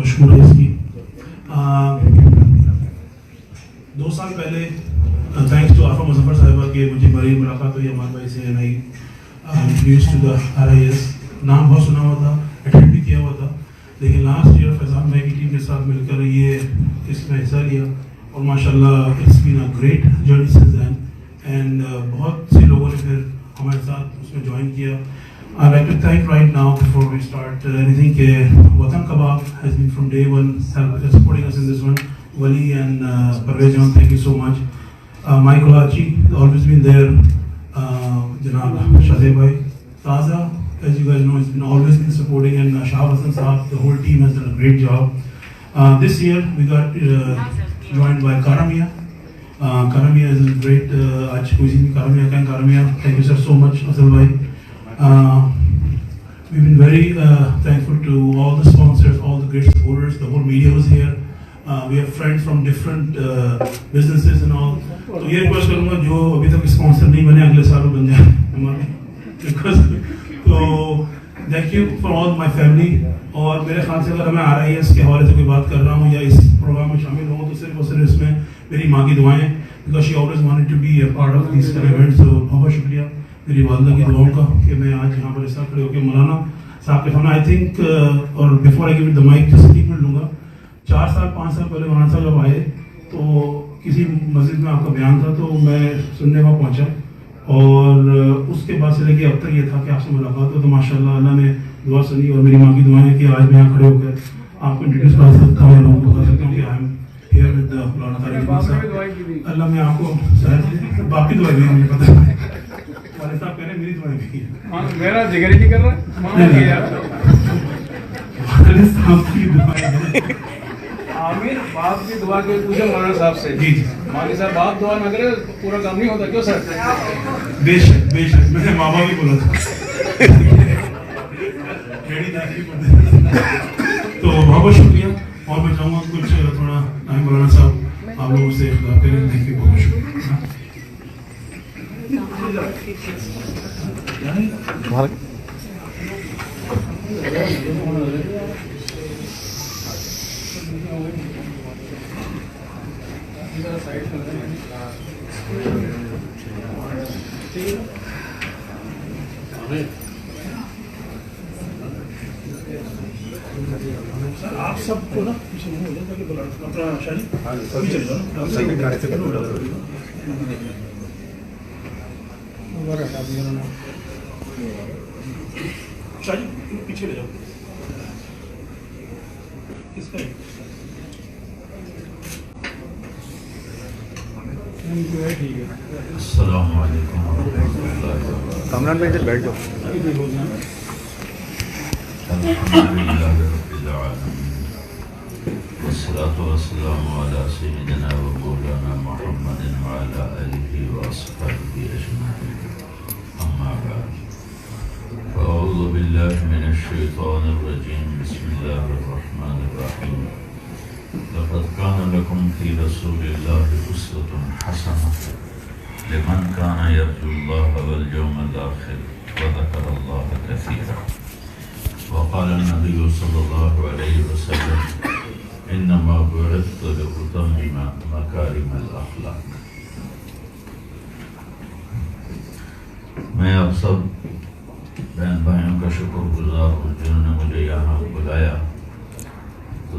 مشہور ہے اس کی. 2 سال پہلے تھینکس ٹو آفا مظفر صاحبہ کہ مجھے بڑی ملاقات ہوئی امار بھائی سے. And I introduce to the RIS. نام بہت سنا ہوا تھا, اٹینڈ بھی کیا ہوا تھا, لیکن لاسٹ ایئر فیضان بھائی کی ٹیم کے ساتھ مل کر یہ اس میں حصہ لیا اور ماشاء اللہ it's been a great journey since then. And بہت سے لوگوں نے پھر ہمارے ساتھ اس میں جوائن کیا. I'd like to thank right now before we start anything کہ Watan Kebab has been from day one supporting us in this one. Wali and Parvez John, thank you so much. Mike Olachi has always been there. Janab Shazeb bhai. Taza, as you guys know, has been always been supporting, and Shah Hassan Saab, the whole team has done a great job. This year we got joined by Karamia. Karamia is a great. Aaj kuisi bhi Karamia ka Karamia. Thank you sir so much, Asal bhai. We've been very thankful to all the sponsors, all the great supporters. The whole media was here. We have friends from different businesses and all. So یہ request کروں گا جو ابھی تک sponsor نہیں بنے اگلے سال بن جائیں ہمارے. Because so thank you for all my family. اور میرے خیال سے اگر میں RIS کے حوالے سے کوئی بات کر رہا ہوں یا اس پروگرام میں شامل ہوں تو صرف اور صرف اس میں میری ماں کی دعائیں, because she always wanted to be a part of these kind of events. So بہت شکریہ میری والدہ کی دعاؤں کا کہ میں آج یہاں پر اس طرح کھڑے ہو کے مولانا صاحب کے سامنے. آئی تھنک اور before I give it the mic just 1 minute لوں گا. 4 سال 5 سال پہلے مولانا صاحب جب آئے تو کسی مسجد میں آپ کا بیان تھا تو میں سننے وہاں پہنچا, اور اس کے بعد سے لے کے اب تک یہ تھا کہ آپ سے ملاقات ہو. تو ماشاء اللہ اللہ نے دعا سنی اور میری ماں کی دعائیں کہ آج میں یہاں کھڑے ہو کر آپ کو انٹروڈیوس کرا سکتا ہوں, لوگوں کو بتا سکتا ہوں کہ آئی ایم ہیئر ود مولانا طارق صاحب. اللہ میں آپ کو شاید باقی دعائیں بھی مجھے پتہ ہے والد صاحب کہہ رہے ہیں میری دعائیں بھی ہیں, میرا جگر ہی نہیں کر رہا. والد صاحب کی دعائیں عامر باپ کی دعا کے پوچھے مولانا صاحب سے. جی جی مولوی صاحب باپ دعا نہ کرے پورا کام نہیں ہوتا. کیوں سر؟ بے شک بے شک, میں نے ماں باپ بھی بولا تھا تو بہت بہت شکریہ. اور میں چاہوں گا کچھ تھوڑا ٹائم مولانا صاحب آپ لوگوں سے اختلاف کریں. تھینک یو, بہت بہت شکریہ. آپ سب کو نا پیچھے نہیں ہو جائے تاکہ اپنا شاہی ابھی چلے جاؤ نا شاہی پیچھے لے جاؤ. کس کا السلام علیکم ورحمۃ اللہ وبرکاتہ. کامران بھائی بیٹھ جاؤ. الحمدللہ رب العالمین والصلاة والسلام علی سیدنا و مولانا محمد وعلی آلہ واصحابہ اجمعین. اما بعد فاعوذ باللہ من الشیطان الرجیم. بسم اللہ الرحمن الرحیم. لقد كان لكم في رسول الله أسوة حسنة لمن كان يرجو الله واليوم الآخر وذكر الله كثيرا. وقال النبي صلى الله عليه وسلم إنما بعثت لأتمم مكارم الأخلاق. میں آپ سب بہن بھائیوں کا شکر گزار ہوں جنہوں نے مجھے یہاں بلایا. تو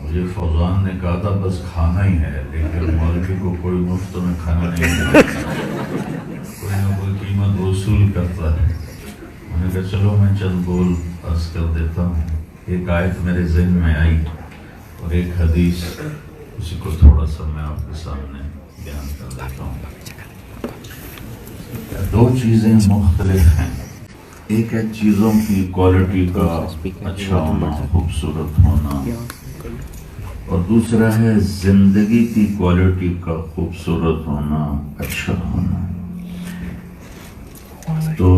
مجھے فوزان نے کہا تھا بس کھانا ہی ہے, لیکن مولوی کو کوئی مفت میں کھانا نہیں ملتا, کوئی نہ کوئی قیمت وصول کرتا ہے. میں نے کہا چلو میں چند بول عرض کر دیتا ہوں. ایک آیت میرے ذہن میں آئی اور ایک حدیث, اسی کو تھوڑا سا میں آپ کے سامنے بیان کر دیتا ہوں. 2 چیزیں مختلف ہیں. ایک ہے چیزوں کی کوالٹی کا اچھا ہونا, خوبصورت ہونا, اور دوسرا ہے زندگی کی کوالٹی کا خوبصورت ہونا, اچھا ہونا. تو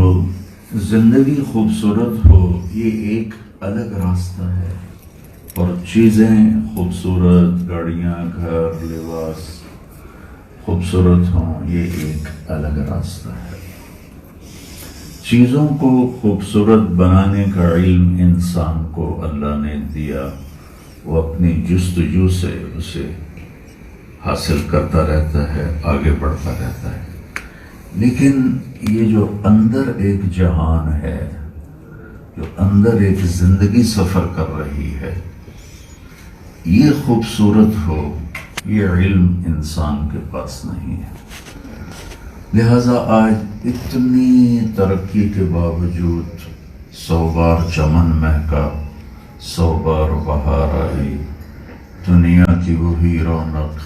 زندگی خوبصورت ہو یہ ایک الگ راستہ ہے, اور چیزیں خوبصورت, گاڑیاں, گھر, لباس خوبصورت ہوں یہ ایک الگ راستہ ہے. چیزوں کو خوبصورت بنانے کا علم انسان کو اللہ نے دیا، وہ اپنی جستجو سے اسے حاصل کرتا رہتا ہے، آگے بڑھتا رہتا ہے۔ لیکن یہ جو اندر ایک جہان ہے، جو اندر ایک زندگی سفر کر رہی ہے، یہ خوبصورت ہو، یہ علم انسان کے پاس نہیں ہے۔ لہذا آج اتنی ترقی کے باوجود 100 بار چمن مہکا، 100 بار بہار آئی، دنیا کی وہی رونق،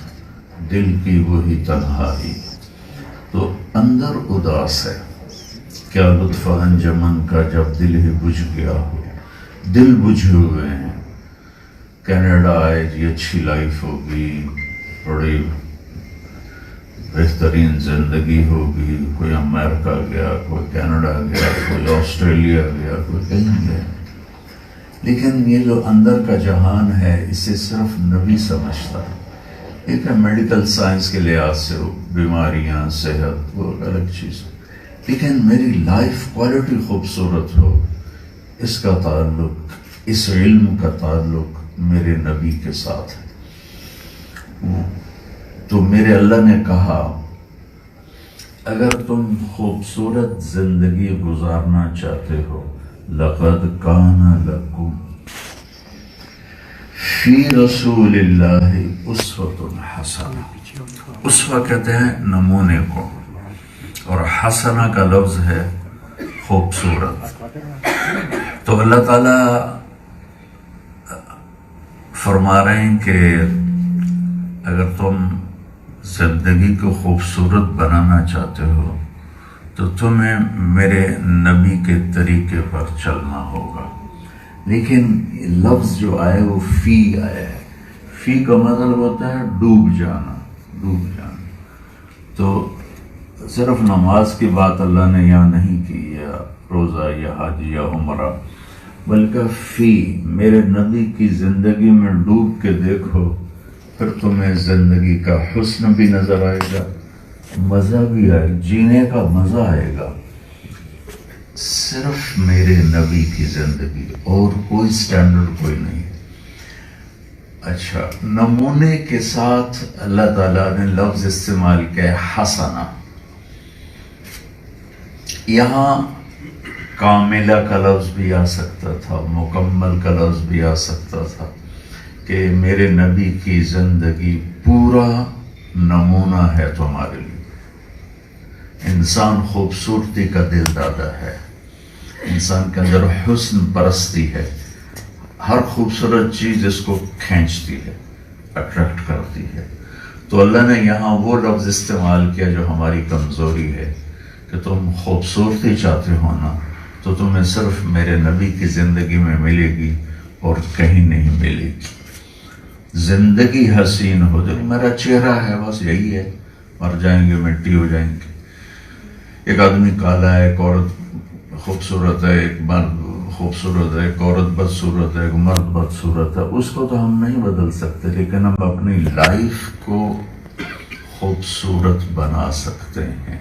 دل کی وہی تنہائی، تو اندر اداس ہے۔ کیا لطف انجمن کا جب دل ہی بجھ گیا ہو، دل بجھے ہوئے ہیں۔ کینیڈا آئے جی، اچھی لائف ہوگی، بڑی بہترین زندگی ہوگی، کوئی امریکہ گیا، کوئی کینیڈا گیا، کوئی آسٹریلیا گیا، کوئی کہیں گیا۔ لیکن یہ جو اندر کا جہان ہے، اسے صرف نبی سمجھتا ہے۔ ایک ہے میڈیکل سائنس کے لحاظ سے بیماریاں، صحت، وہ الگ چیز، لیکن میری لائف کوالٹی خوبصورت ہو، اس کا تعلق، اس علم کا تعلق میرے نبی کے ساتھ ہے۔ تو میرے اللہ نے کہا اگر تم خوبصورت زندگی گزارنا چاہتے ہو، لقد کان لکم فی رسول اللہ اسوۃ حسنہ۔ اسوہ کہتے ہیں نمونے کو، اور حسنہ کا لفظ ہے خوبصورت۔ تو اللہ تعالیٰ فرما رہے ہیں کہ اگر تم زندگی کو خوبصورت بنانا چاہتے ہو تو تمہیں میرے نبی کے طریقے پر چلنا ہوگا۔ لیکن لفظ جو آئے وہ فی آیا ہے۔ فی کا مطلب ہوتا ہے ڈوب جانا، ڈوب جانا۔ تو صرف نماز کی بات اللہ نے یہاں نہیں کی، یا روزہ یا حج یا عمرہ، بلکہ فی میرے نبی کی زندگی میں ڈوب کے دیکھو، پھر تمہیں زندگی کا حسن بھی نظر آئے گا، مزہ بھی آئے، جینے کا مزہ آئے گا۔ صرف میرے نبی کی زندگی، اور کوئی سٹینڈرڈ کوئی نہیں۔ اچھا، نمونے کے ساتھ اللہ تعالیٰ نے لفظ استعمال کیا حسنہ۔ یہاں کاملہ کا لفظ بھی آ سکتا تھا، مکمل کا لفظ بھی آ سکتا تھا، کہ میرے نبی کی زندگی پورا نمونہ ہے تمہارے لیے۔ انسان خوبصورتی کا دل دادا ہے، انسان کے اندر حسن پرستی ہے، ہر خوبصورت چیز اس کو کھینچتی ہے، اٹریکٹ کرتی ہے۔ تو اللہ نے یہاں وہ لفظ استعمال کیا جو ہماری کمزوری ہے، کہ تم خوبصورتی چاہتے ہو نا، تو تمہیں صرف میرے نبی کی زندگی میں ملے گی اور کہیں نہیں ملے گی۔ زندگی حسین ہو جو میرا چہرہ ہے، بس یہی ہے، مر جائیں گے، مٹی ہو جائیں گے۔ ایک آدمی کالا ہے، ایک عورت خوبصورت ہے، ایک مرد خوبصورت ہے، ایک عورت بدصورت ہے، ایک مرد بدصورت ہے، اس کو تو ہم نہیں بدل سکتے، لیکن ہم اپنی لائف کو خوبصورت بنا سکتے ہیں۔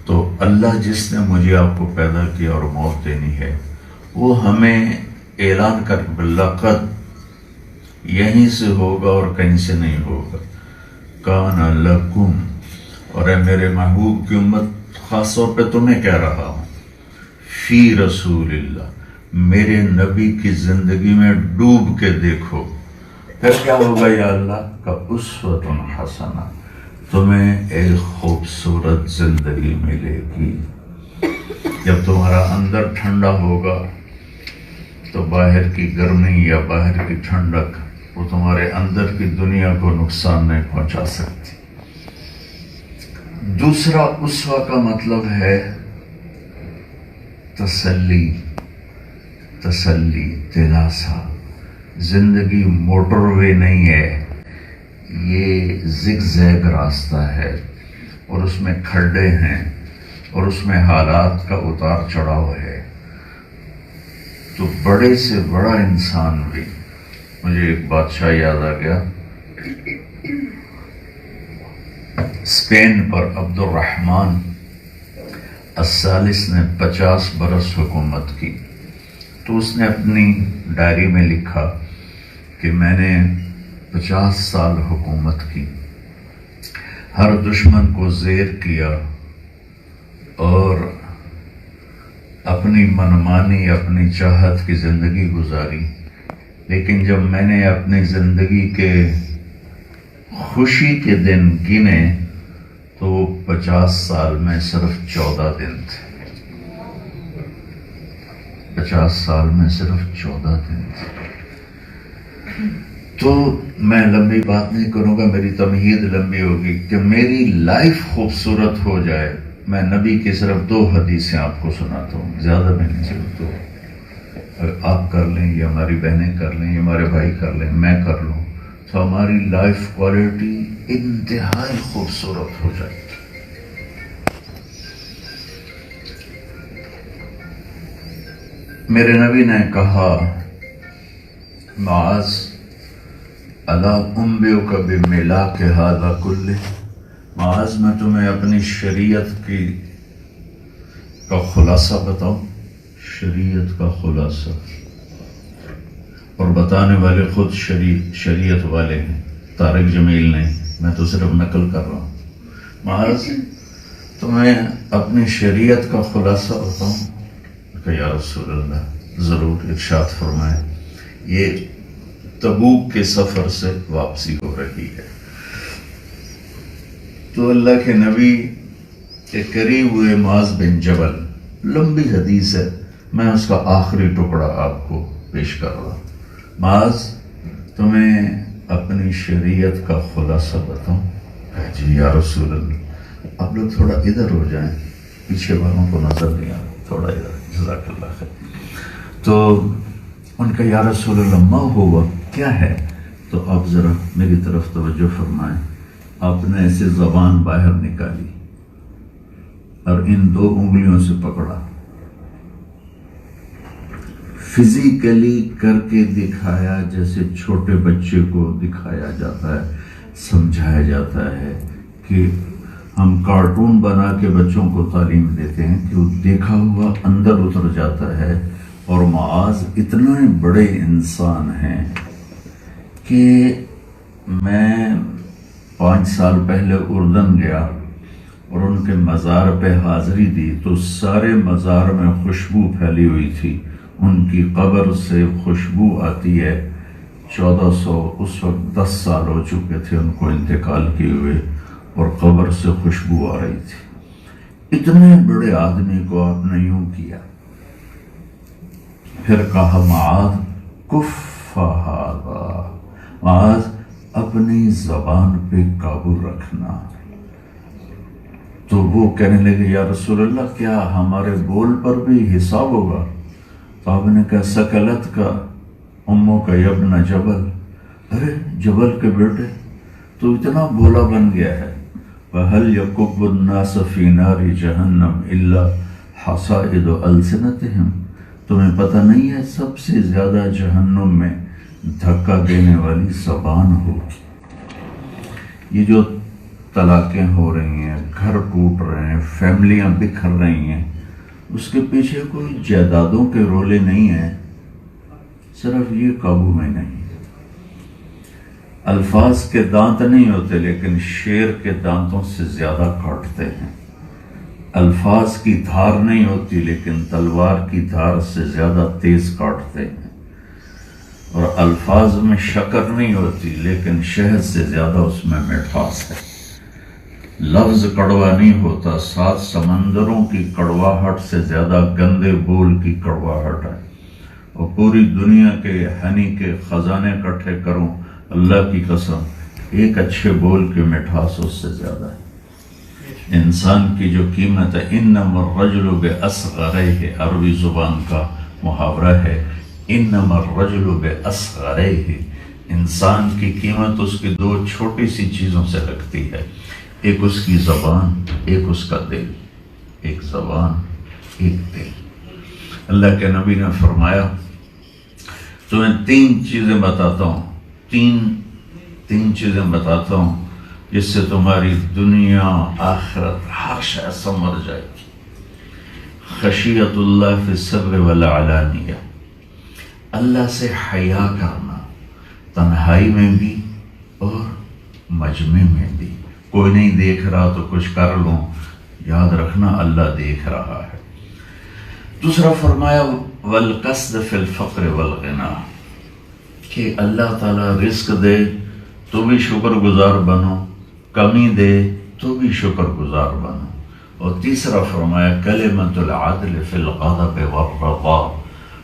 تو اللہ جس نے مجھے آپ کو پیدا کیا اور موت دینی ہے، وہ ہمیں اعلان کر لقد یہیں سے ہوگا اور کہیں سے نہیں ہوگا۔ کان لکم، اور اے میرے محبوب کی امت، خاص طور پہ تمہیں کہہ رہا ہوں، فی رسول اللہ، میرے نبی کی زندگی میں ڈوب کے دیکھو، پھر کیا ہوگا یا اللہ کا اسوۃ حسنہ، تمہیں ایک خوبصورت زندگی ملے گی۔ جب تمہارا اندر ٹھنڈا ہوگا تو باہر کی گرمی یا باہر کی ٹھنڈک وہ تمہارے اندر کی دنیا کو نقصان نہیں پہنچا سکتی۔ دوسرا اسوہ کا مطلب ہے تسلی، تسلی، دلاسا۔ زندگی موٹر وے نہیں ہے، یہ زگ زیگ راستہ ہے، اور اس میں کھڈے ہیں، اور اس میں حالات کا اتار چڑھاؤ ہے۔ تو بڑے سے بڑا انسان بھی، مجھے ایک بادشاہ یاد آ گیا، اسپین پر عبد الرحمن الثالث نے 50 برس حکومت کی، تو اس نے اپنی ڈائری میں لکھا کہ میں نے 50 سال حکومت کی، ہر دشمن کو زیر کیا اور اپنی منمانی اپنی چاہت کی زندگی گزاری، لیکن جب میں نے اپنی زندگی کے خوشی کے دن گنے تو وہ 50 سال میں صرف 14 دن تھے۔ 50 سال میں صرف 14 دن تھے۔ تو میں لمبی بات نہیں کروں گا، میری تمہید لمبی ہوگی کہ میری لائف خوبصورت ہو جائے، میں نبی کی صرف 2 حدیثیں آپ کو سناتا ہوں، زیادہ میں نہیں صرف 2۔ اگر آپ کر لیں یا ہماری بہنیں کر لیں یا ہمارے بھائی کر لیں، میں کر لوں، تو ہماری لائف کوالٹی انتہائی خوبصورت ہو جائے۔ میرے نبی نے کہا، معاذ الا انبئک بملاک ھذا کلہ، معاذ میں تمہیں اپنی شریعت کا خلاصہ بتاؤں، شریعت کا خلاصہ، اور بتانے والے خود شریعت والے ہیں، طارق جمیل نہیں، میں تو صرف نقل کر رہا ہوں۔ معاذ تمہیں اپنی شریعت کا خلاصہ بتاؤں کہ یا رسول اللہ ضرور، ارشاد فرمائے۔ یہ تبوک کے سفر سے واپسی ہو رہی ہے، تو اللہ کے نبی کے قریب ہوئے معاذ بن جبل، لمبی حدیث ہے، میں اس کا آخری ٹکڑا آپ کو پیش کر رہا ہوں۔ معاذ تمہیں اپنی شریعت کا خلاصہ بتاؤں؟ جی یا رسول اللہ۔ آپ لوگ تھوڑا ادھر ہو جائیں، پیچھے والوں کو نظر نہیں آ، تھوڑا ادھر، جزاک اللہ خیر۔ تو ان کا یا رسول اللہ ما ہوا، کیا ہے؟ تو آپ ذرا میری طرف توجہ فرمائیں۔ آپ نے ایسے زبان باہر نکالی اور ان 2 انگلیوں سے پکڑا، فزیکلی کر کے دکھایا، جیسے چھوٹے بچے کو دکھایا جاتا ہے، سمجھایا جاتا ہے کہ ہم کارٹون بنا کے بچوں کو تعلیم دیتے ہیں کہ وہ دیکھا ہوا اندر اتر جاتا ہے۔ اور معاذ اتنے بڑے انسان ہیں کہ میں 5 سال پہلے اردن گیا اور ان کے مزار پہ حاضری دی، تو سارے مزار میں خوشبو پھیلی ہوئی تھی، ان کی قبر سے خوشبو آتی ہے۔ 1400 اس وقت 10 سال ہو چکے تھے ان کو انتقال کیے ہوئے، اور قبر سے خوشبو آ رہی تھی۔ اتنے بڑے آدمی کو آپ نے یوں کیا۔ پھر کہا، معاذ کف ھذا، معاذ اپنی زبان پہ قابو رکھنا۔ تو وہ کہنے لگے، یا رسول اللہ کیا ہمارے بول پر بھی حساب ہوگا؟ تو آپ نے کہا، سکلت کا اموں کا یبن جبل، ارے جبل کے بیٹے تو اتنا بولا بن گیا ہے۔ وَهَلْ يَكُبُّ النَّاسَ فِي نَارِ جَهَنَّمْ إِلَّا حَصَائِدُ أَلْسِنَتِهِمْ، تمہیں پتہ نہیں ہے سب سے زیادہ جہنم میں دھکا دینے والی زبان ہوگی۔ یہ جو طلاقیں ہو رہی ہیں، گھر ٹوٹ رہے ہیں، فیملیاں بکھر رہی ہیں، اس کے پیچھے کوئی جائیدادوں کے رولے نہیں ہیں، صرف یہ قابو میں نہیں۔ الفاظ کے دانت نہیں ہوتے، لیکن شیر کے دانتوں سے زیادہ کاٹتے ہیں۔ الفاظ کی دھار نہیں ہوتی، لیکن تلوار کی دھار سے زیادہ تیز کاٹتے ہیں۔ اور الفاظ میں شکر نہیں ہوتی، لیکن شہد سے زیادہ اس میں مٹھاس ہے۔ لفظ کڑوا نہیں ہوتا، 7 سمندروں کی کڑواہٹ سے زیادہ گندے بول کی کڑواہٹ ہے۔ اور پوری دنیا کے ہنی کے خزانے اکٹھے کروں، اللہ کی قسم، ایک اچھے بول کی مٹھاس اس سے زیادہ ہے۔ انسان کی جو قیمت ہے، انما الرجل باصغرہ، عربی زبان کا محاورہ ہے، انما الرجل باصغرہ، انسان کی قیمت اس کی 2 چھوٹی سی چیزوں سے لگتی ہے، ایک اس کی زبان، ایک اس کا دل۔ ایک زبان، ایک دل۔ اللہ کے نبی نے فرمایا، تمہیں 3 چیزیں بتاتا ہوں، تین چیزیں بتاتا ہوں جس سے تمہاری دنیا آخرت ہر شے سنور جائے گی۔ خشیت اللہ فی السر والعلانیہ، اللہ سے حیا کرنا تنہائی میں بھی اور مجمع میں بھی۔ کوئی نہیں دیکھ رہا تو کچھ کر لوں، یاد رکھنا اللہ دیکھ رہا ہے۔ دوسرا فرمایا والقصد فی الفقر والغنا، کہ اللہ تعالیٰ رزق دے تو بھی شکر گزار بنو، کمی دے تو بھی شکر گزار بنو۔ اور تیسرا فرمایا کلمۃ العدل فی الغضب والرضا،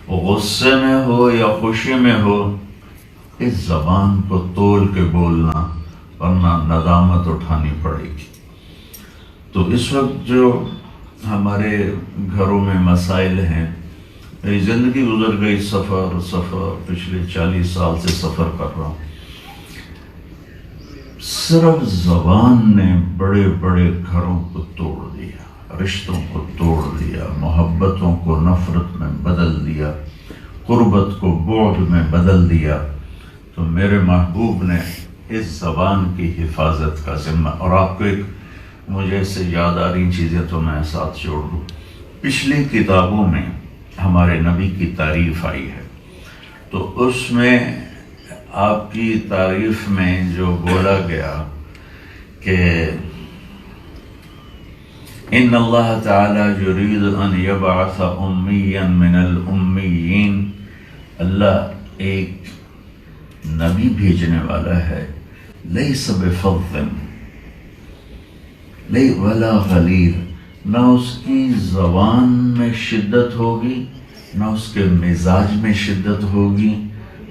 غصے میں ہو یا خوشی میں ہو اس زبان کو تول کے بولنا ورنہ ندامت اٹھانی پڑے گی۔ تو اس وقت جو ہمارے گھروں میں مسائل ہیں، میری زندگی گزر گئی سفر پچھلے 40 سال سے سفر کر رہا ہوں، صرف زبان نے بڑے بڑے گھروں کو توڑ دیا، رشتوں کو توڑ دیا، محبتوں کو نفرت میں بدل دیا، قربت کو بعد میں بدل دیا۔ تو میرے محبوب نے اس زبان کی حفاظت کا ذمہ، اور آپ کو ایک مجھے سے یاد آ رہی چیزیں تو میں ساتھ جوڑ دوں۔ پچھلی کتابوں میں ہمارے نبی کی تعریف آئی ہے، تو اس میں آپ کی تعریف میں جو بولا گیا کہ ان اللہ تعالی یرید ان یبعث امیا من الامیین، اللہ ایک نبی بھیجنے والا ہے، لیس بفظ ولا غلیظ، نہ اس کی زبان میں شدت ہوگی نہ اس کے مزاج میں شدت ہوگی،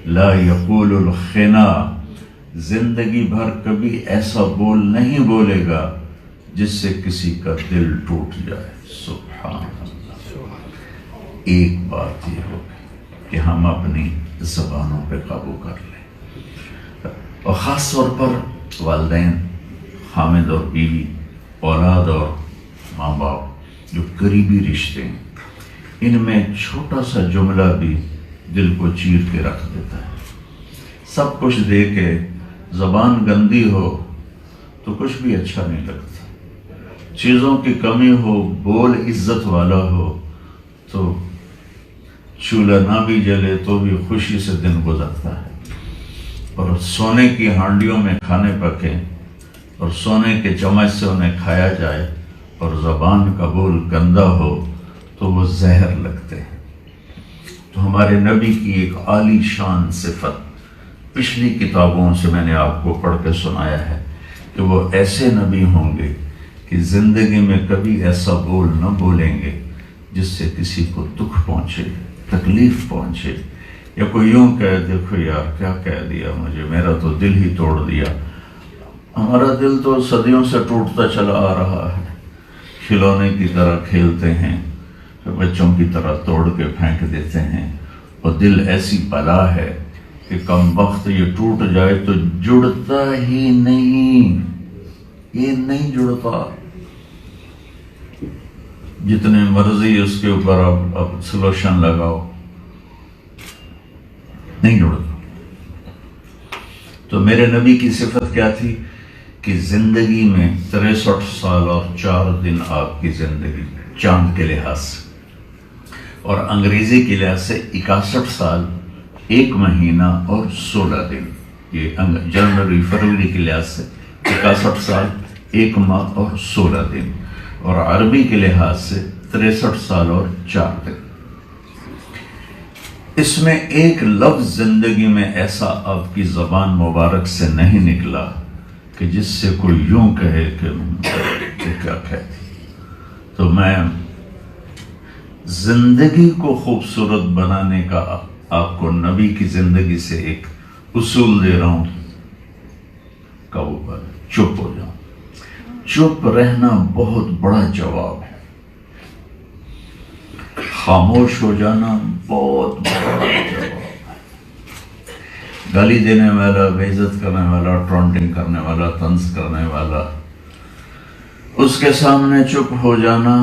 لا یقول الخنا، زندگی بھر کبھی ایسا بول نہیں بولے گا جس سے کسی کا دل ٹوٹ جائے۔ سبحان اللہ۔ ایک بات یہ ہوگی کہ ہم اپنی زبانوں پہ قابو کر لیں، اور خاص طور پر والدین، خامد اور بیوی، اولاد اور ماں باپ، جو قریبی رشتے ہیں، ان میں چھوٹا سا جملہ بھی دل کو چیر کے رکھ دیتا ہے۔ سب کچھ دے کے زبان گندی ہو تو کچھ بھی اچھا نہیں لگتا، چیزوں کی کمی ہو، بول عزت والا ہو تو چولہا نہ بھی جلے تو بھی خوشی سے دن گزرتا ہے، اور سونے کی ہانڈیوں میں کھانے پکیں اور سونے کے چمچ سے انہیں کھایا جائے اور زبان کا بول گندا ہو تو وہ زہر لگتے ہیں۔ تو ہمارے نبی کی ایک عالی شان صفت پچھلی کتابوں سے میں نے آپ کو پڑھ کے سنایا ہے کہ وہ ایسے نبی ہوں گے کہ زندگی میں کبھی ایسا بول نہ بولیں گے جس سے کسی کو دکھ پہنچے، تکلیف پہنچے، یا کوئی یوں کہے دیکھو یار کیا کہہ دیا مجھے، میرا تو دل ہی توڑ دیا۔ ہمارا دل تو صدیوں سے ٹوٹتا چلا آ رہا ہے، کھلونے کی طرح کھیلتے ہیں، بچوں کی طرح توڑ کے پھینک دیتے ہیں، اور دل ایسی بلا ہے کہ کم وقت یہ ٹوٹ جائے تو جڑتا ہی نہیں، یہ نہیں جڑتا، جتنے مرضی اس کے اوپر اب سلوشن لگاؤ، نہیں جڑتا۔ تو میرے نبی کی صفت کیا تھی کہ زندگی میں 63 سال اور 4 دن آپ کی زندگی چاند کے لحاظ سے، اور انگریزی کے لحاظ سے 61 سال 1 مہینہ اور 16 دن، یہ جنوری فروری کے لحاظ سے 61 سال 1 ماہ اور 16 دن، اور عربی کے لحاظ سے 63 سال اور 4 دن۔ اس میں ایک لفظ زندگی میں ایسا آپ کی زبان مبارک سے نہیں نکلا کہ جس سے کوئی یوں کہے کہ کیا کہتی۔ تو میں زندگی کو خوبصورت بنانے کا آپ کو نبی کی زندگی سے ایک اصول دے رہا ہوں، قابو پر چپ ہو جاؤ۔ چپ رہنا بہت بڑا جواب ہے، خاموش ہو جانا بہت بڑا جواب ہے۔ گالی دینے والا، بے عزت کرنے والا، ٹرونٹنگ کرنے والا، طنز کرنے والا، اس کے سامنے چپ ہو جانا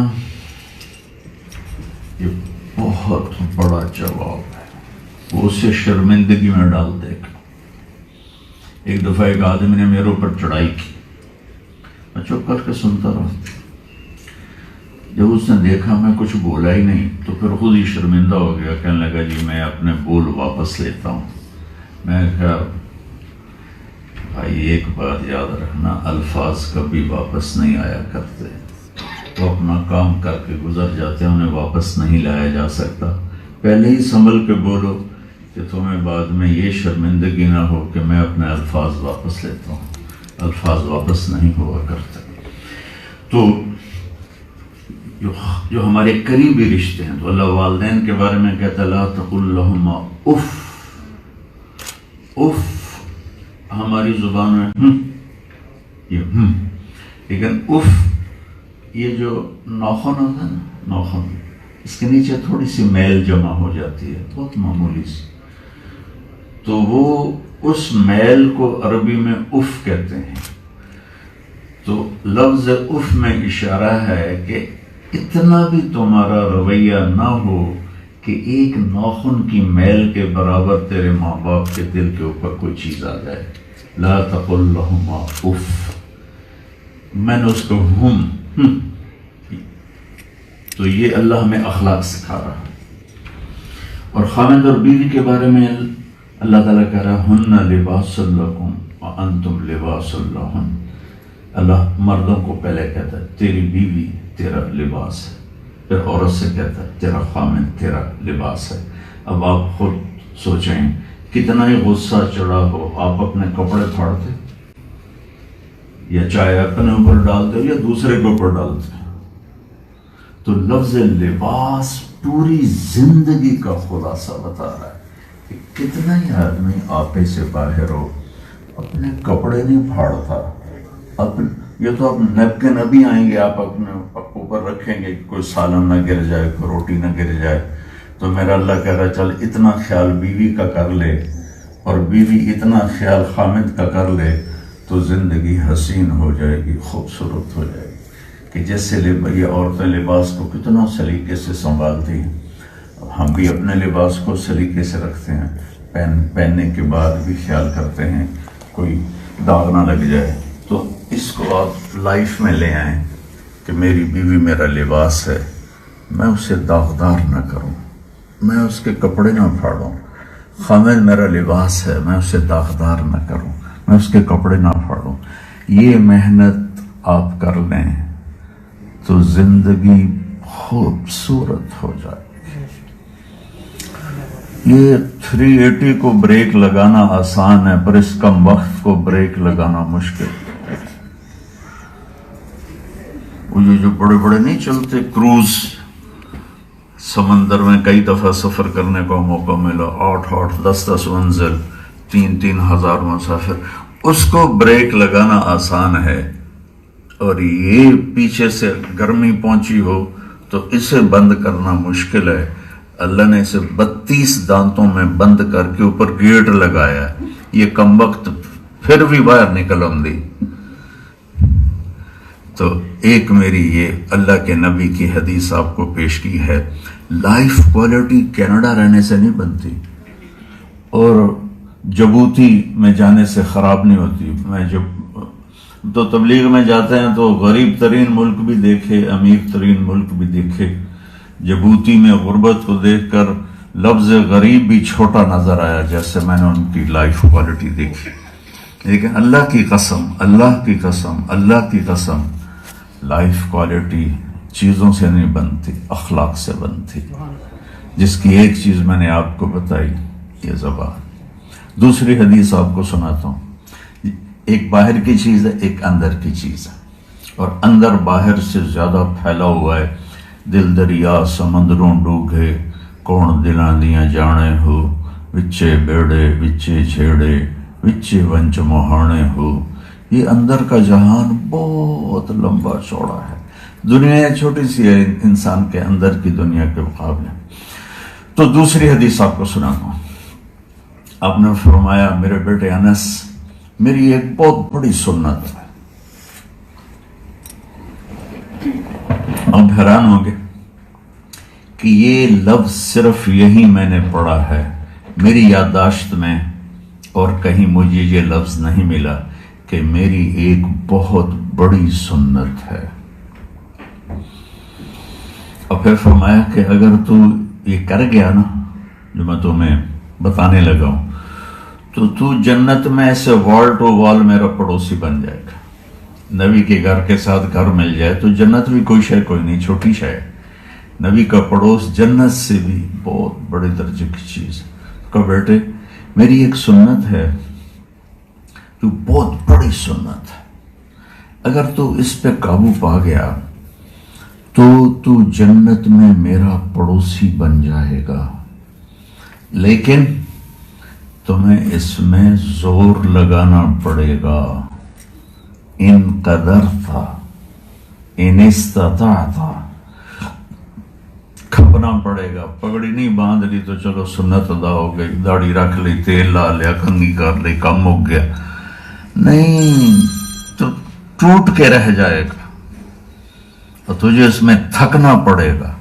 یہ بہت بڑا جواب ہے، وہ اسے شرمندگی میں ڈال دے گا۔ ایک دفعہ ایک آدمی نے میرے اوپر چڑھائی کی، میں چپ کر کے سنتا رہا، جب اس نے دیکھا میں کچھ بولا ہی نہیں تو پھر خود ہی شرمندہ ہو گیا، کہنے لگا جی میں اپنے بول واپس لیتا ہوں۔ میں کہا بھائی ایک بات یاد رکھنا، الفاظ کبھی واپس نہیں آیا کرتے، تو اپنا کام کر کے گزر جاتے ہیں، انہیں واپس نہیں لایا جا سکتا۔ پہلے ہی سنبھل کے بولو کہ تمہیں بعد میں یہ شرمندگی نہ ہو کہ میں اپنے الفاظ واپس لیتا ہوں، الفاظ واپس نہیں ہوا کرتے۔ تو جو ہمارے قریبی رشتے ہیں، تو اللہ والدین کے بارے میں کہتا ہے لا تقل لہما اف، اف ہماری زبان میں یہ لیکن اف یہ جو ناخن ہوتا ہے نا، ناخن اس کے نیچے تھوڑی سی میل جمع ہو جاتی ہے، بہت معمولی سی، تو وہ اس میل کو عربی میں اف کہتے ہیں۔ تو لفظ اف میں اشارہ ہے کہ اتنا بھی تمہارا رویہ نہ ہو کہ ایک ناخن کی میل کے برابر تیرے ماں باپ کے دل کے اوپر کوئی چیز آ جائے۔ لا تقل لہما اف، میں نے اس کو تو یہ اللہ ہمیں اخلاق سکھا رہا ہے۔ اور خاوند اور بیوی کے بارے میں اللہ تعالیٰ کہہ رہا ہے ہن لباس لکم وانتم لباس لہن۔ اللہ مردوں کو پہلے کہتا ہے تیری بیوی تیرا لباس ہے، پھر عورت سے کہتا ہے تیرا خامن تیرا لباس ہے۔ اب آپ خود سوچیں کتنا ہی غصہ چڑھا ہو، آپ اپنے کپڑے پھاڑتے یا چائے اپنے اوپر ڈالتے ہو یا دوسرے کے اوپر ڈالتے؟ تو لفظ لباس پوری زندگی کا خلاصہ بتا رہا ہے کہ کتنا ہی آدمی آپے سے باہر ہو اپنے کپڑے نہیں پھاڑتا۔ یہ تو اب نیپکن ابھی آئیں گے، آپ اپنے اوپر رکھیں گے کہ کوئی سالن نہ گر جائے، کوئی روٹی نہ گر جائے، تو میرا اللہ کہہ رہا چل اتنا خیال بیوی کا کر لے اور بیوی اتنا خیال خامد کا کر لے تو زندگی حسین ہو جائے گی، خوبصورت ہو جائے گی۔ کہ جیسے یہ عورتیں لباس کو کتنا سلیقے سے سنبھالتی ہیں، ہم بھی اپنے لباس کو سلیقے سے رکھتے ہیں، پہننے کے بعد بھی خیال کرتے ہیں کوئی داغ نہ لگ جائے۔ تو اس کو آپ لائف میں لے آئیں کہ میری بیوی میرا لباس ہے، میں اسے داغدار نہ کروں، میں اس کے کپڑے نہ پھاڑوں۔ خامد میرا لباس ہے، میں اسے داغدار نہ کروں، میں اس کے کپڑے نہ پھاڑوں۔ یہ محنت آپ کر لیں تو زندگی خوبصورت ہو جائے گی۔ یہ 380 کو بریک لگانا آسان ہے پر اس کم وقت کو بریک لگانا مشکل۔ وہ جو بڑے بڑے نہیں چلتے کروز، سمندر میں کئی دفعہ سفر کرنے کا موقع ملا، 8 10 منزل، 3 ہزار مسافر، اس کو بریک لگانا آسان ہے، اور یہ پیچھے سے گرمی پہنچی ہو تو اسے بند کرنا مشکل ہے۔ اللہ نے اسے 32 دانتوں میں بند کر کے اوپر گیٹ لگایا ہے، یہ کم وقت پھر بھی باہر نکل آمدی۔ تو ایک میری یہ اللہ کے نبی کی حدیث آپ کو پیش کی ہے، لائف کوالٹی کینیڈا رہنے سے نہیں بنتی اور جبوتی میں جانے سے خراب نہیں ہوتی۔ میں جب تو تبلیغ میں جاتے ہیں تو غریب ترین ملک بھی دیکھے، امیر ترین ملک بھی دیکھے، جبوتی میں غربت کو دیکھ کر لفظ غریب بھی چھوٹا نظر آیا جیسے میں نے ان کی لائف کوالٹی دیکھی۔ لیکن اللہ کی قسم، اللہ کی قسم، اللہ کی قسم، لائف کوالٹی چیزوں سے نہیں بنتی، اخلاق سے بنتی، جس کی ایک چیز میں نے آپ کو بتائی، یہ زبان۔ دوسری حدیث آپ کو سناتا ہوں، ایک باہر کی چیز ہے، ایک اندر کی چیز ہے، اور اندر باہر سے زیادہ پھیلا ہوا ہے۔ دل دریا سمندروں ڈوگے، کون دلاں دیاں جانے ہو، وچے بیڑے وچے چھیڑے، وچے ونچ مہانے ہو۔ یہ اندر کا جہان بہت لمبا چوڑا ہے، دنیا چھوٹی سی ہے انسان کے اندر کی دنیا کے مقابلے۔ تو دوسری حدیث آپ کو سناتا ہوں۔ آپ نے فرمایا میرے بیٹے انس، میری ایک بہت بڑی سنت ہے، آپ حیران ہوں گے کہ یہ لفظ صرف یہی میں نے پڑھا ہے، میری یادداشت میں اور کہیں مجھے یہ لفظ نہیں ملا کہ میری ایک بہت بڑی سنت ہے۔ اور پھر فرمایا کہ اگر تو یہ کر گیا نا جو میں تمہیں بتانے لگا ہوں تو جنت میں ایسے وال ٹو وال میرا پڑوسی بن جائے گا. نبی کے گھر کے ساتھ گھر مل جائے تو جنت بھی کوئی شے کوئی نہیں، چھوٹی شے ہے. نبی کا پڑوس جنت سے بھی بہت بڑے درجے کی چیز ہے. کہا بیٹے میری ایک سنت ہے جو بہت بڑی سنت ہے، اگر تو اس پہ قابو پا گیا تو جنت میں میرا پڑوسی بن جائے گا، لیکن تمہیں اس میں زور لگانا پڑے گا. ان قدر تھا ان استطاع تھا، کھپنا پڑے گا. پگڑی نہیں باندھ لی تو چلو سنت ادا ہو گئی، داڑھی رکھ لی، تیل لا لیا، کنگھی کر لی، کم ہو گیا. نہیں، تو ٹوٹ کے رہ جائے گا اور تجھے اس میں تھکنا پڑے گا،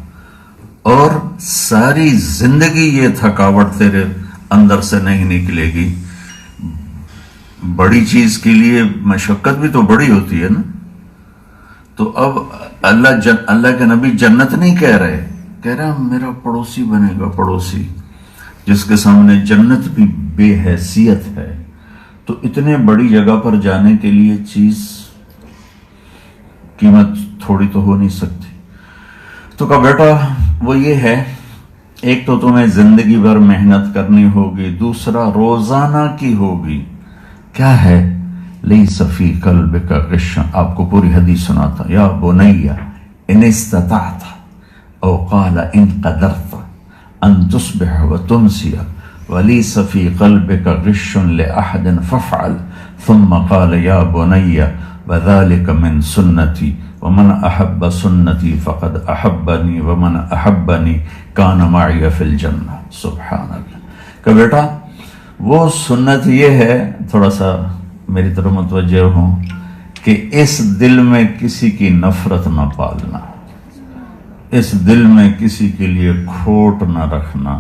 اور ساری زندگی یہ تھکاوٹ تیرے اندر سے نہیں نکلے گی. بڑی چیز کے لیے مشقت بھی تو بڑی ہوتی ہے نا. تو اب اللہ کے نبی جنت نہیں کہہ رہے، کہہ رہا میرا پڑوسی بنے گا، پڑوسی جس کے سامنے جنت بھی بے حیثیت ہے. تو اتنے بڑی جگہ پر جانے کے لیے چیز قیمت تھوڑی تو ہو نہیں سکتی. تو کہا بیٹا وہ یہ ہے، ایک تو تمہیں زندگی بھر محنت کرنی ہوگی، دوسرا روزانہ کی ہوگی. کیا ہے؟ لیس فی قلبک غش. آپ کو پوری حدیث سناتا. یا بنی ان استطعت او قال ان قدرت ان تصبح وتمسی ولیس فی قلبک غش لأحد فافعل. ثم قال یا بنی وذلك من سنتی ومن احب سنتی فقد احبنی ومن احبنی کان معی فی الجنہ. سبحان اللہ. کہ بیٹا وہ سنت یہ ہے، تھوڑا سا میری طرف متوجہ ہوں، کہ اس دل میں کسی کی نفرت نہ پالنا، اس دل میں کسی کے لیے کھوٹ نہ رکھنا،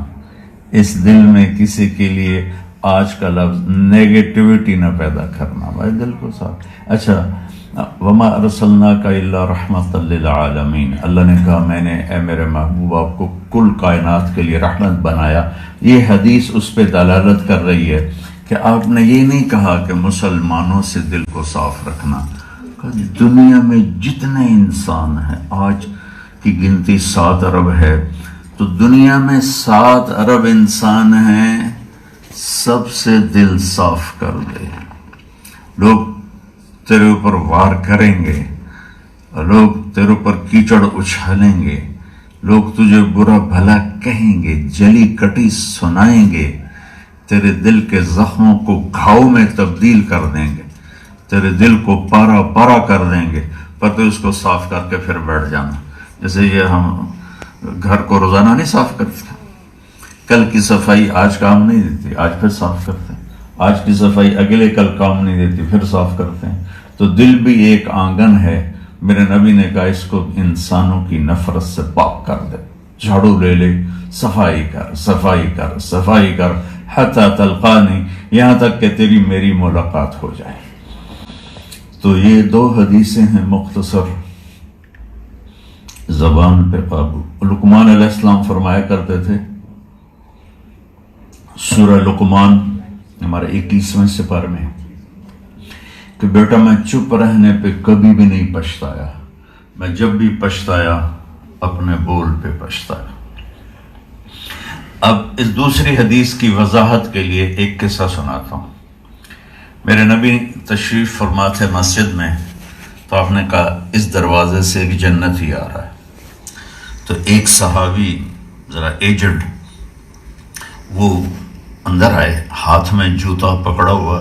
اس دل میں کسی کے لیے آج کا لفظ نیگیٹیوٹی نہ پیدا کرنا. بھائی دل کو صاف. اچھا، وما ارسلناک الا رحمۃ للعالمین. اللہ نے کہا میں نے اے میرے محبوب آپ کو کل کائنات کے لیے رحمت بنایا. یہ حدیث اس پہ دلالت کر رہی ہے کہ آپ نے یہ نہیں کہا کہ مسلمانوں سے دل کو صاف رکھنا. دنیا میں جتنے انسان ہیں، آج کی گنتی 7 ارب ہے، تو دنیا میں 7 ارب انسان ہیں، سب سے دل صاف کر دے. لوگ تیرے اوپر وار کریں گے، لوگ تیرے اوپر کیچڑ اچھالیں گے، لوگ تجھے برا بھلا کہیں گے، جلی کٹی سنائیں گے، تیرے دل کے زخموں کو گھاؤ میں تبدیل کر دیں گے، تیرے دل کو پارا پارا کر دیں گے، پر تو اس کو صاف کر کے پھر بیٹھ جانا. جیسے یہ ہم گھر کو روزانہ نہیں صاف کرتے، کل کی صفائی آج کام نہیں دیتی، آج پھر صاف کرتے ہیں. آج کی صفائی اگلے کل کام نہیں دیتی، پھر صاف کرتے ہیں. تو دل بھی ایک آنگن ہے. میرے نبی نے کہا اس کو انسانوں کی نفرت سے پاک کر دے. جھاڑو لے لے، صفائی کر صفائی کر صفائی کر، حتی تلقانی، یہاں تک کہ تیری میری ملاقات ہو جائے. تو یہ 2 حدیثیں ہیں مختصر. زبان پہ قابو. لقمان علیہ السلام فرمایا کرتے تھے، سورہ لقمان ہمارے 21ویں سپارے میں، کہ بیٹا میں چپ رہنے پہ کبھی بھی نہیں پچھتایا، میں جب بھی پچھتایا اپنے بول پہ پچھتایا. اب اس دوسری حدیث کی وضاحت کے لیے ایک قصہ سناتا ہوں. میرے نبی تشریف فرما تھے مسجد میں، تو آپ نے کہا اس دروازے سے ایک جنتی آ رہا ہے. تو ایک صحابی ذرا ایجڈ وہ اندر آئے، ہاتھ میں جوتا پکڑا ہوا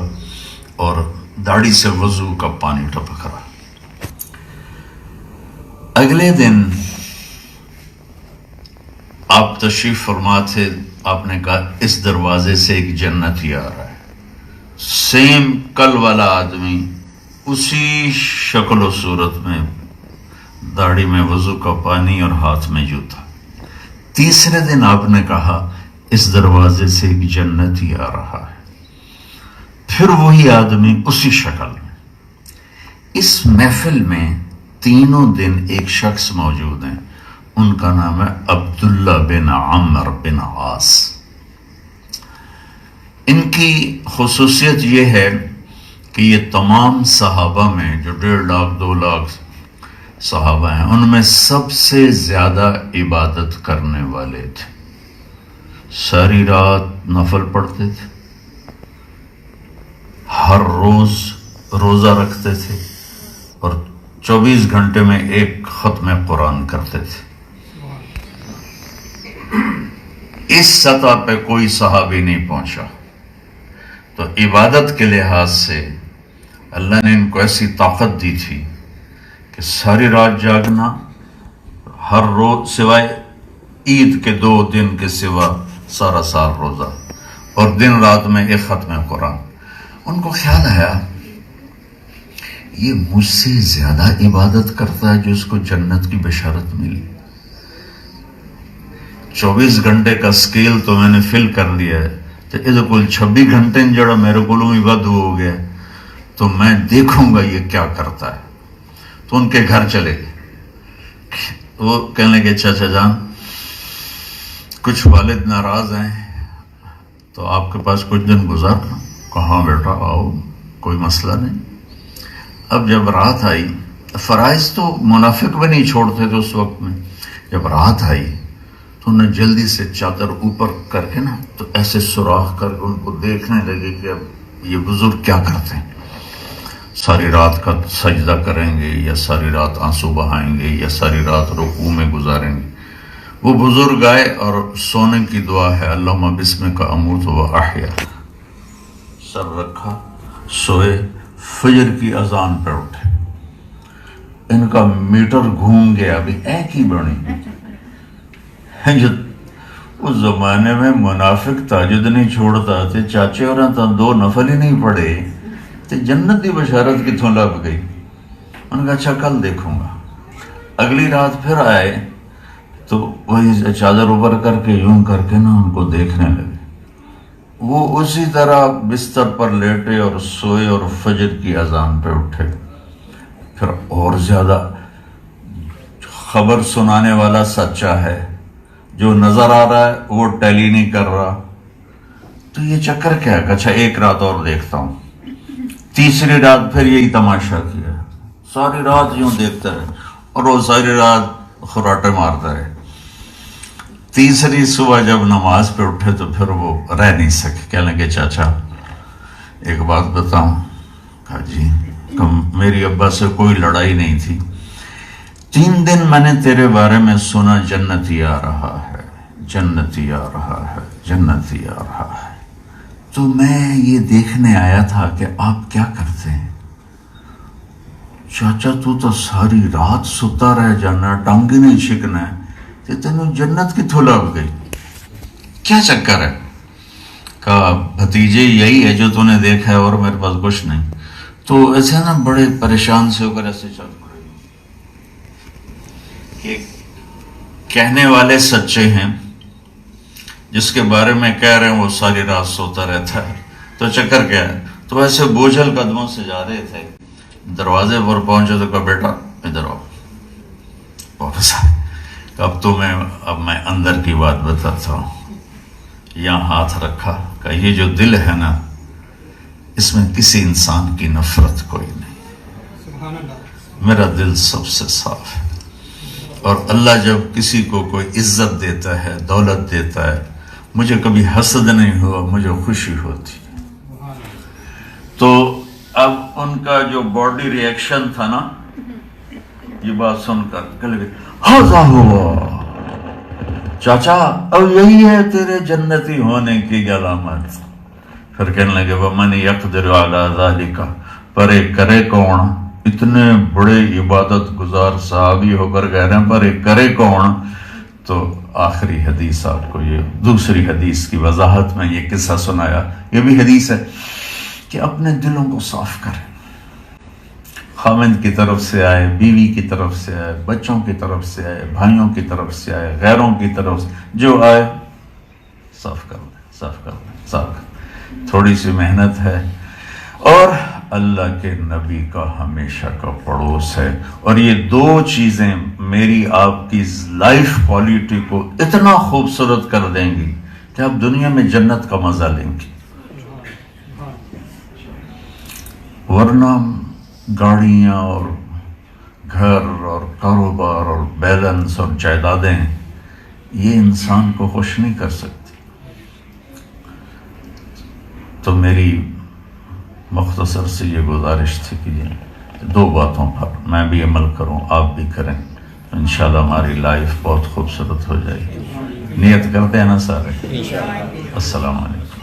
اور داڑھی سے وضو کا پانی ٹپک رہا. اگلے دن آپ تشریف فرما تھے، آپ نے کہا اس دروازے سے ایک جنتی آ رہا ہے. سیم کل والا آدمی، اسی شکل و صورت میں، داڑھی میں وضو کا پانی اور ہاتھ میں جوتا. تیسرے دن آپ نے کہا اس دروازے سے ایک جنتی آ رہا ہے. پھر وہی آدمی اسی شکل میں. اس محفل میں تینوں دن ایک شخص موجود ہیں، ان کا نام ہے عبداللہ بن عمر بن عاص. ان کی خصوصیت یہ ہے کہ یہ تمام صحابہ میں جو 1.5 لاکھ 2 لاکھ صحابہ ہیں ان میں سب سے زیادہ عبادت کرنے والے تھے. ساری رات نفل پڑھتے تھے، ہر روز روزہ رکھتے تھے اور 24 گھنٹے میں ایک ختم قرآن کرتے تھے. اس سطح پہ کوئی صحابی نہیں پہنچا. تو عبادت کے لحاظ سے اللہ نے ان کو ایسی طاقت دی تھی کہ ساری رات جاگنا، ہر روز سوائے عید کے 2 دن کے سوا سارا سال روزہ، اور دن رات میں ایک ختم قرآن. ان کو خیال آیا یہ مجھ سے زیادہ عبادت کرتا ہے جو اس کو جنت کی بشارت ملی. 24 گھنٹے کا سکیل تو میں نے فل کر لیا ہے، تو یہ کل 26 گھنٹے جڑا میرے کو بھی ود ہو گیا تو میں دیکھوں گا یہ کیا کرتا ہے. تو ان کے گھر چلے گئے. وہ کہنے لگے چاچا جان کچھ والد ناراض ہیں تو آپ کے پاس کچھ دن گزار لوں. کہاں بیٹا آؤ، کوئی مسئلہ نہیں. اب جب رات آئی، فرائض تو منافق بھی نہیں چھوڑتے تھے اس وقت میں. جب رات آئی تو انہیں جلدی سے چادر اوپر کر کے نا تو ایسے سوراخ کر کے ان کو دیکھنے لگے کہ اب یہ بزرگ کیا کرتے ہیں. ساری رات کا سجدہ کریں گے یا ساری رات آنسو بہائیں گے یا ساری رات رکوع میں گزاریں گے. وہ بزرگ آئے اور سونے کی دعا ہے اللہم بسمک اموت و احیا. سر رکھا، سوئے، فجر کی اذان پر اٹھے. ان کا میٹر گھوم گیا. ابھی ایک ہی بڑی اس زمانے میں منافق تہجد نہیں چھوڑتا تھے. چاچے اور 2 نفل ہی نہیں پڑھے تو جنت کی بشارت کتوں لگ گئی. ان کا اچھا کل دیکھوں گا. اگلی رات پھر آئے تو وہی چادر اوپر کر کے یوں کر کے نا ان کو دیکھنے لگے. وہ اسی طرح بستر پر لیٹے اور سوئے اور فجر کی اذان پہ اٹھے. پھر اور زیادہ خبر سنانے والا سچا ہے، جو نظر آ رہا ہے وہ ٹیلی نہیں کر رہا. تو یہ چکر کیا ہے؟ اچھا ایک رات اور دیکھتا ہوں. تیسری رات پھر یہی تماشا کیا. ساری رات یوں دیکھتا رہے اور وہ ساری رات خراٹے مارتا رہے. تیسری صبح جب نماز پہ اٹھے تو پھر وہ رہ نہیں سکے. کہنے لگے چاچا ایک بات بتاؤں. کہا جی. میری ابا سے کوئی لڑائی نہیں تھی. 3 دن میں نے تیرے بارے میں سنا جنتی آ رہا ہے، جنتی آ رہا ہے، جنتی آ رہا ہے. تو میں یہ دیکھنے آیا تھا کہ آپ کیا کرتے ہیں. چاچا تو ساری رات ستا رہ جانا، ٹانگی نہیں چھکنا ہے، تینوں جنت کتوں لگ گئی، کیا چکر ہے. کہا بھتیجے یہی ہے جو تو نے دیکھا ہے اور میرے پاس کچھ نہیں. تو ایسے نا بڑے پریشان سے ہو کر ایسے چل پڑے کہ کہنے والے سچے ہیں، جس کے بارے میں کہہ رہے ہیں وہ ساری رات سوتا رہتا ہے. تو چکر کیا ہے. تو ایسے بوجھل قدموں سے جا رہے تھے. دروازے پر پہنچے تو کہا بیٹا ادھر آؤ. واپس آئے. اب میں اندر کی بات بتاتا ہوں. یہاں ہاتھ رکھا. کہ یہ جو دل ہے نا اس میں کسی انسان کی نفرت کوئی نہیں. میرا دل سب سے صاف ہے. اور اللہ جب کسی کو کوئی عزت دیتا ہے، دولت دیتا ہے، مجھے کبھی حسد نہیں ہوا، مجھے خوشی ہوتی. تو اب ان کا جو باڈی ری ایکشن تھا نا، یہ بات سن کر کہنے لگے ہاضا ہوا چاچا اب یہی ہے تیرے جنتی ہونے کی علامت. پھر کہنے لگے وَمَنْ يَقْدِرُ عَلَى ذَلِكَ پرے کرے کون. اتنے بڑے عبادت گزار صحابی ہو کر کہہ رہے ہیں پرے کرے کون. تو آخری حدیث آپ کو، یہ دوسری حدیث کی وضاحت میں یہ قصہ سنایا. یہ بھی حدیث ہے کہ اپنے دلوں کو صاف کریں. خاوند کی طرف سے آئے، بیوی کی طرف سے آئے، بچوں کی طرف سے آئے، بھائیوں کی طرف سے آئے، غیروں کی طرف سے جو آئے صاف کر دیں، صاف کر دیں، صاف کر دیں. تھوڑی سی محنت ہے. اور اللہ کے نبی کا ہمیشہ کا پڑوس ہے. اور یہ دو چیزیں میری آپ کی لائف کوالٹی کو اتنا خوبصورت کر دیں گی کہ آپ دنیا میں جنت کا مزہ لیں گے. ورنہ گاڑیاں اور گھر اور کاروبار اور بیلنس اور جائیدادیں یہ انسان کو خوش نہیں کر سکتی. تو میری مختصر سے یہ گزارش تھی کہ یہ دو باتوں پر میں بھی عمل کروں، آپ بھی کریں، انشاءاللہ ہماری لائف بہت خوبصورت ہو جائے گی. نیت کرتے ہیں نا سارے؟ السلام علیکم.